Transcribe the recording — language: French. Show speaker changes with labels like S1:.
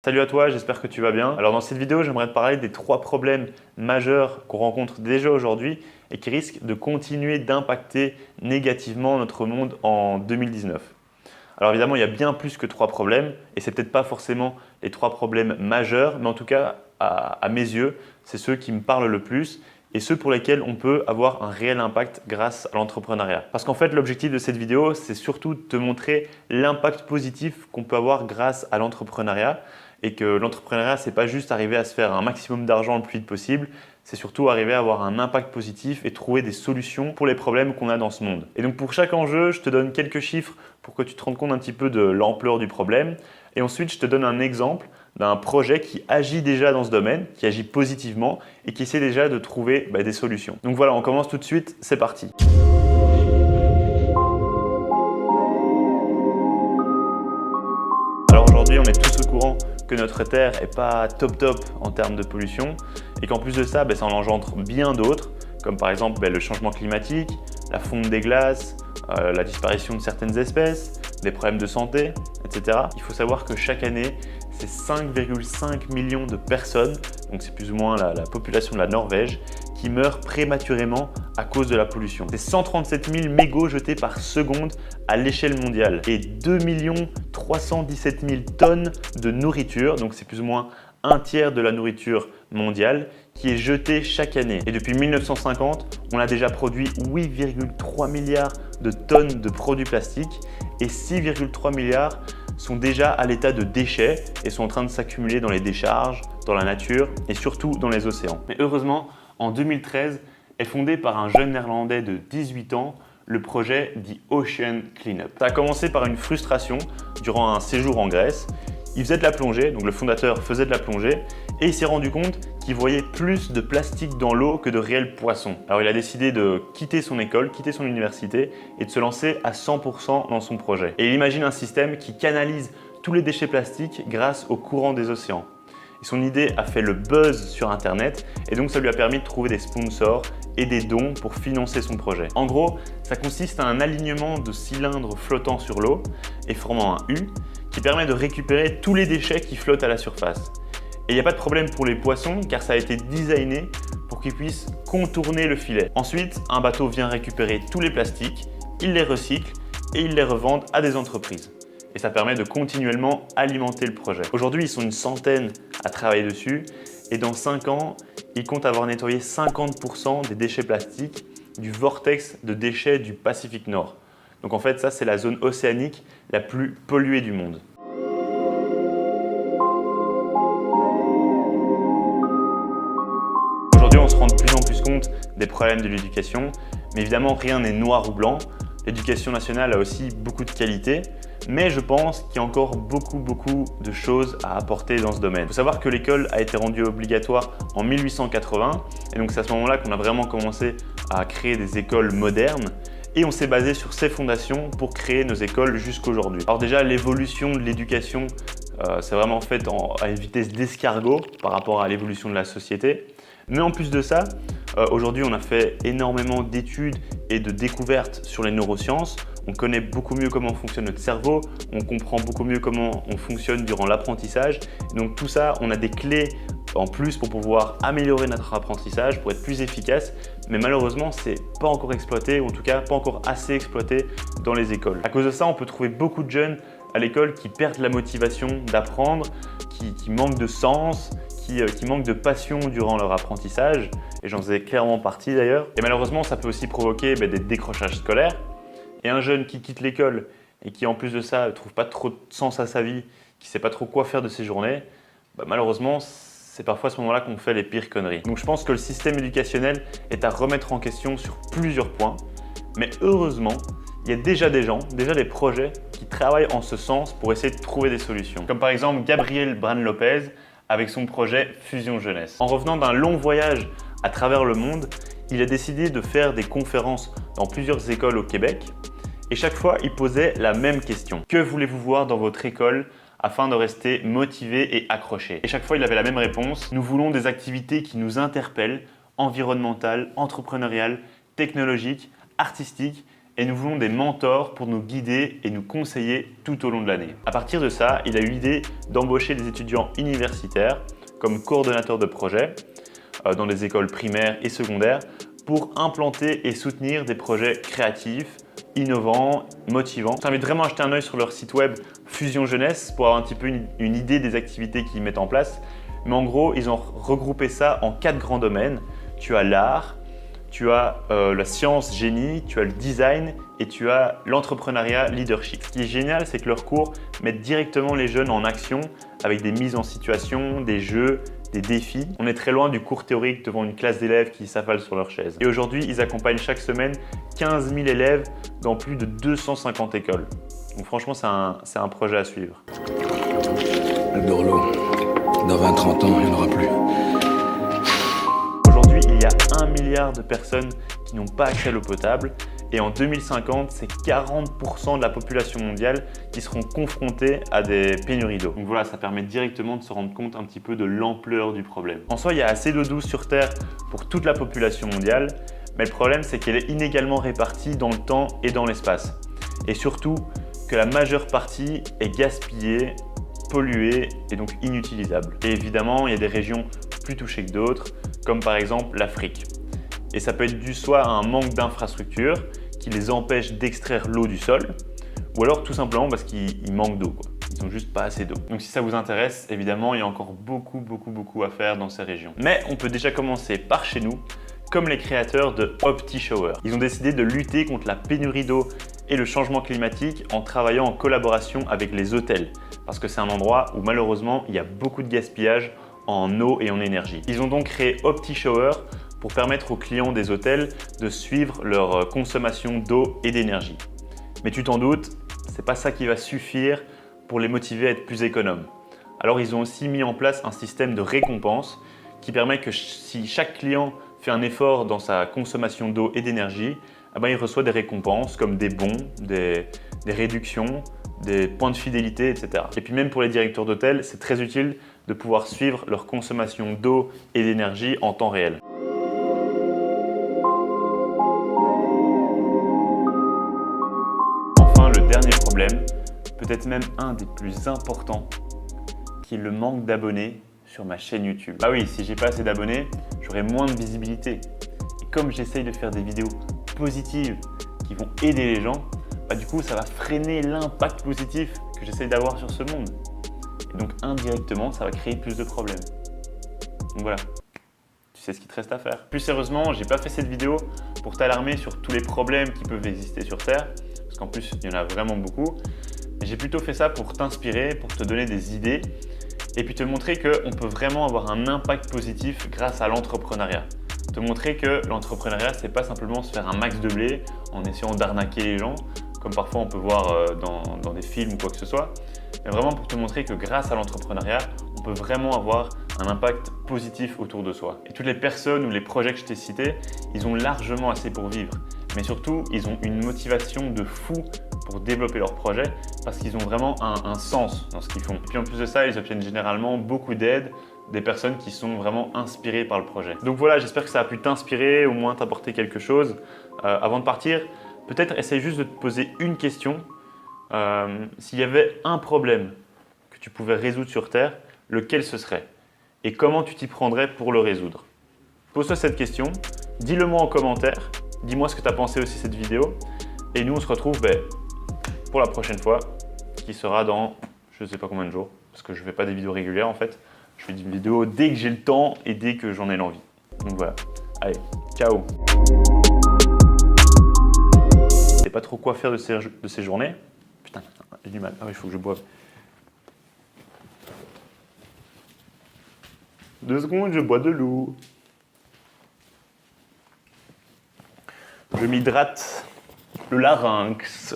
S1: Salut à toi, j'espère que tu vas bien. Alors dans cette vidéo, j'aimerais te parler des 3 problèmes majeurs qu'on rencontre déjà aujourd'hui et qui risquent de continuer d'impacter négativement notre monde en 2019. Alors évidemment, il y a bien plus que 3 problèmes et c'est peut-être pas forcément les 3 problèmes majeurs, mais en tout cas, à mes yeux, c'est ceux qui me parlent le plus et ceux pour lesquels on peut avoir un réel impact grâce à l'entrepreneuriat. Parce qu'en fait, l'objectif de cette vidéo, c'est surtout de te montrer l'impact positif qu'on peut avoir grâce à l'entrepreneuriat et que l'entrepreneuriat, ce n'est pas juste arriver à se faire un maximum d'argent le plus vite possible, c'est surtout arriver à avoir un impact positif et trouver des solutions pour les problèmes qu'on a dans ce monde. Et donc pour chaque enjeu, je te donne quelques chiffres pour que tu te rendes compte un petit peu de l'ampleur du problème. Et ensuite, je te donne un exemple d'un projet qui agit déjà dans ce domaine, qui agit positivement et qui essaie déjà de trouver des solutions. Donc voilà, on commence tout de suite, c'est parti. Alors aujourd'hui, on est tous au courant que notre Terre n'est pas top en termes de pollution et qu'en plus de ça, ça en engendre bien d'autres, comme par exemple le changement climatique, la fonte des glaces, la disparition de certaines espèces, des problèmes de santé, etc. Il faut savoir que chaque année, c'est 5,5 millions de personnes, donc c'est plus ou moins la population de la Norvège, qui meurent prématurément à cause de la pollution. C'est 137 000 mégots jetés par seconde à l'échelle mondiale et 2 317 000 tonnes de nourriture, donc c'est plus ou moins un tiers de la nourriture mondiale qui est jetée chaque année. Et depuis 1950, on a déjà produit 8,3 milliards de tonnes de produits plastiques et 6,3 milliards sont déjà à l'état de déchets et sont en train de s'accumuler dans les décharges, dans la nature et surtout dans les océans. Mais heureusement, en 2013, est fondé par un jeune néerlandais de 18 ans le projet The Ocean Cleanup. Ça a commencé par une frustration durant un séjour en Grèce. Il faisait de la plongée, donc le fondateur faisait de la plongée et il s'est rendu compte qu'il voyait plus de plastique dans l'eau que de réels poissons. Alors il a décidé de quitter son école, quitter son université et de se lancer à 100% dans son projet. Et il imagine un système qui canalise tous les déchets plastiques grâce au courant des océans. Et son idée a fait le buzz sur internet et donc ça lui a permis de trouver des sponsors et des dons pour financer son projet. En gros, ça consiste à un alignement de cylindres flottant sur l'eau et formant un U qui permet de récupérer tous les déchets qui flottent à la surface. Et il n'y a pas de problème pour les poissons car ça a été designé pour qu'ils puissent contourner le filet. Ensuite, un bateau vient récupérer tous les plastiques, il les recycle et il les revend à des entreprises. Et ça permet de continuellement alimenter le projet. Aujourd'hui, ils sont une centaine à travailler dessus et dans 5 ans, ils comptent avoir nettoyé 50% des déchets plastiques du vortex de déchets du Pacifique Nord. Donc en fait, ça, c'est la zone océanique la plus polluée du monde. Aujourd'hui, on se rend de plus en plus compte des problèmes de l'éducation, mais évidemment, rien n'est noir ou blanc. L'éducation nationale a aussi beaucoup de qualités, mais je pense qu'il y a encore beaucoup de choses à apporter dans ce domaine. Il faut savoir que l'école a été rendue obligatoire en 1880 et donc c'est à ce moment-là qu'on a vraiment commencé à créer des écoles modernes et on s'est basé sur ces fondations pour créer nos écoles jusqu'aujourd'hui. Alors déjà, l'évolution de l'éducation, c'est vraiment fait à une vitesse d'escargot par rapport à l'évolution de la société. Mais en plus de ça, aujourd'hui, on a fait énormément d'études et de découvertes sur les neurosciences. On connaît beaucoup mieux comment fonctionne notre cerveau, on comprend beaucoup mieux comment on fonctionne durant l'apprentissage. Donc tout ça, on a des clés en plus pour pouvoir améliorer notre apprentissage, pour être plus efficace. Mais malheureusement, ce n'est pas encore exploité, ou en tout cas pas encore assez exploité dans les écoles. À cause de ça, on peut trouver beaucoup de jeunes à l'école qui perdent la motivation d'apprendre, qui manquent de sens, qui manquent de passion durant leur apprentissage. Et j'en faisais clairement partie d'ailleurs. Et malheureusement, ça peut aussi provoquer des décrochages scolaires. Et un jeune qui quitte l'école et qui en plus de ça ne trouve pas trop de sens à sa vie, qui ne sait pas trop quoi faire de ses journées, malheureusement c'est parfois à ce moment-là qu'on fait les pires conneries. Donc je pense que le système éducationnel est à remettre en question sur plusieurs points, mais heureusement il y a déjà des gens, déjà des projets qui travaillent en ce sens pour essayer de trouver des solutions. Comme par exemple Gabriel Bran Lopez avec son projet Fusion Jeunesse. En revenant d'un long voyage à travers le monde, il a décidé de faire des conférences dans plusieurs écoles au Québec et chaque fois, il posait la même question. Que voulez-vous voir dans votre école afin de rester motivé et accroché? Et chaque fois, il avait la même réponse. Nous voulons des activités qui nous interpellent, environnementales, entrepreneuriales, technologiques, artistiques et nous voulons des mentors pour nous guider et nous conseiller tout au long de l'année. À partir de ça, il a eu l'idée d'embaucher des étudiants universitaires comme coordonnateurs de projet dans des écoles primaires et secondaires pour implanter et soutenir des projets créatifs, innovants, motivants. Je t'invite vraiment à jeter un œil sur leur site web Fusion Jeunesse pour avoir un petit peu une idée des activités qu'ils mettent en place. Mais en gros, ils ont regroupé ça en 4 grands domaines. Tu as l'art, tu as la science, génie, tu as le design et tu as l'entrepreneuriat, leadership. Ce qui est génial, c'est que leurs cours mettent directement les jeunes en action avec des mises en situation, des jeux, des défis. On est très loin du cours théorique devant une classe d'élèves qui s'affalent sur leur chaise. Et aujourd'hui, ils accompagnent chaque semaine 15 000 élèves dans plus de 250 écoles. Donc franchement, c'est un projet à suivre.
S2: Le Dorlo, dans 20-30 ans, il n'y en aura plus.
S1: Aujourd'hui, il y a 1 milliard de personnes qui n'ont pas accès à l'eau potable et en 2050, c'est 40% de la population mondiale qui seront confrontés à des pénuries d'eau. Donc voilà, ça permet directement de se rendre compte un petit peu de l'ampleur du problème. En soi, il y a assez d'eau douce sur Terre pour toute la population mondiale, mais le problème, c'est qu'elle est inégalement répartie dans le temps et dans l'espace. Et surtout, que la majeure partie est gaspillée, polluée et donc inutilisable. Et évidemment, il y a des régions plus touchées que d'autres, comme par exemple l'Afrique. Et ça peut être dû soit à un manque d'infrastructures qui les empêche d'extraire l'eau du sol, ou alors tout simplement parce qu'ils manquent d'eau. Ils n'ont juste pas assez d'eau. Donc si ça vous intéresse, évidemment, il y a encore beaucoup à faire dans ces régions. Mais on peut déjà commencer par chez nous, comme les créateurs de OptiShower. Ils ont décidé de lutter contre la pénurie d'eau et le changement climatique en travaillant en collaboration avec les hôtels, parce que c'est un endroit où malheureusement, il y a beaucoup de gaspillage en eau et en énergie. Ils ont donc créé OptiShower pour permettre aux clients des hôtels de suivre leur consommation d'eau et d'énergie. Mais tu t'en doutes, c'est pas ça qui va suffire pour les motiver à être plus économes. Alors ils ont aussi mis en place un système de récompense qui permet que si chaque client fait un effort dans sa consommation d'eau et d'énergie, il reçoit des récompenses comme des bons, des réductions, des points de fidélité, etc. Et puis même pour les directeurs d'hôtel, c'est très utile de pouvoir suivre leur consommation d'eau et d'énergie en temps réel. Enfin, le dernier problème, peut-être même un des plus importants, qui est le manque d'abonnés sur ma chaîne YouTube. Bah oui, si j'ai pas assez d'abonnés, j'aurai moins de visibilité. Et comme j'essaye de faire des vidéos positives qui vont aider les gens, du coup ça va freiner l'impact positif que j'essaye d'avoir sur ce monde. Et donc indirectement, ça va créer plus de problèmes. Donc voilà, tu sais ce qu'il te reste à faire. Plus sérieusement, j'ai pas fait cette vidéo pour t'alarmer sur tous les problèmes qui peuvent exister sur Terre, parce qu'en plus il y en a vraiment beaucoup. Mais j'ai plutôt fait ça pour t'inspirer, pour te donner des idées et puis te montrer qu'on peut vraiment avoir un impact positif grâce à l'entrepreneuriat. Te montrer que l'entrepreneuriat, c'est pas simplement se faire un max de blé en essayant d'arnaquer les gens, comme parfois on peut voir dans des films ou quoi que ce soit, mais vraiment pour te montrer que grâce à l'entrepreneuriat, on peut vraiment avoir un impact positif autour de soi. Et toutes les personnes ou les projets que je t'ai cités, ils ont largement assez pour vivre, mais surtout, ils ont une motivation de fou pour développer leur projet parce qu'ils ont vraiment un sens dans ce qu'ils font. Et puis en plus de ça, ils obtiennent généralement beaucoup d'aide des personnes qui sont vraiment inspirées par le projet. Donc voilà, j'espère que ça a pu t'inspirer, au moins t'apporter quelque chose. Avant de partir, peut-être essaye juste de te poser une question. S'il y avait un problème que tu pouvais résoudre sur Terre, lequel ce serait? Et comment tu t'y prendrais pour le résoudre? Pose-toi cette question, dis-le moi en commentaire, dis-moi ce que tu as pensé aussi de cette vidéo. Et nous, on se retrouve pour la prochaine fois, qui sera dans je ne sais pas combien de jours, parce que je ne fais pas des vidéos régulières en fait. Je fais des vidéos dès que j'ai le temps et dès que j'en ai l'envie. Donc voilà, allez, ciao! Je sais pas trop quoi faire de ces journées. Putain, j'ai du mal. Ah oui, il faut que je boive. 2 secondes, je bois de l'eau. Je m'hydrate le larynx.